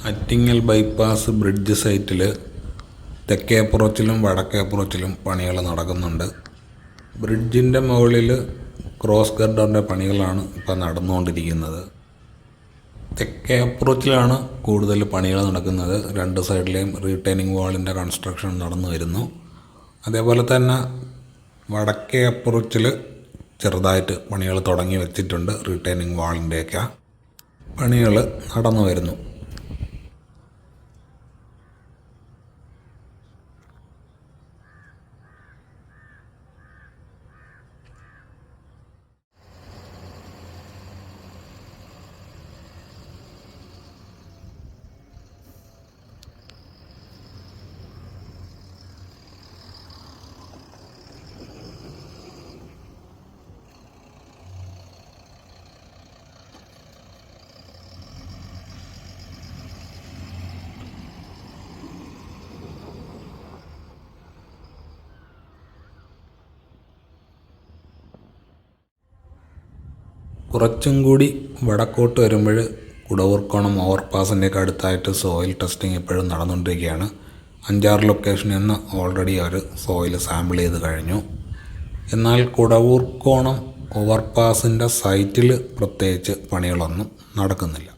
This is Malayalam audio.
ആറ്റിങ്ങൽ ബൈപ്പാസ് ബ്രിഡ്ജ് സൈറ്റിൽ തെക്കേ അപ്രോച്ചിലും വടക്കേ അപ്രോച്ചിലും പണികൾ നടക്കുന്നുണ്ട്. ബ്രിഡ്ജിൻ്റെ മുകളിൽ ക്രോസ് ഗർഡറിൻ്റെ പണികളാണ് ഇപ്പോൾ നടന്നുകൊണ്ടിരിക്കുന്നത്. തെക്കേ അപ്രോച്ചിലാണ് കൂടുതൽ പണികൾ നടക്കുന്നത്. രണ്ട് സൈഡിലെയും റീറ്റെയിനിങ് വാളിൻ്റെ കൺസ്ട്രക്ഷൻ നടന്നു വരുന്നു. അതേപോലെ തന്നെ വടക്കേ അപ്രോച്ചിൽ ചെറുതായിട്ട് പണികൾ തുടങ്ങി വെച്ചിട്ടുണ്ട്. റീറ്റെയിനിങ് വാളിൻ്റെയൊക്കെ പണികൾ നടന്നു വരുന്നു. കുറച്ചും കൂടി വടക്കോട്ട് വരുമ്പോൾ കുടവൂർക്കോണം ഓവർപാസിൻ്റെയൊക്കെ അടുത്തായിട്ട് സോയിൽ ടെസ്റ്റിംഗ് ഇപ്പോഴും നടന്നുകൊണ്ടിരിക്കുകയാണ്. 5-6 ലൊക്കേഷനിൽ നിന്ന് ഓൾറെഡി അവർ സോയിൽ സാമ്പിൾ ചെയ്ത് കഴിഞ്ഞു. എന്നാൽ കുടവൂർക്കോണം ഓവർപാസിൻ്റെ സൈറ്റിൽ പ്രത്യേകിച്ച് പണികളൊന്നും നടക്കുന്നില്ല.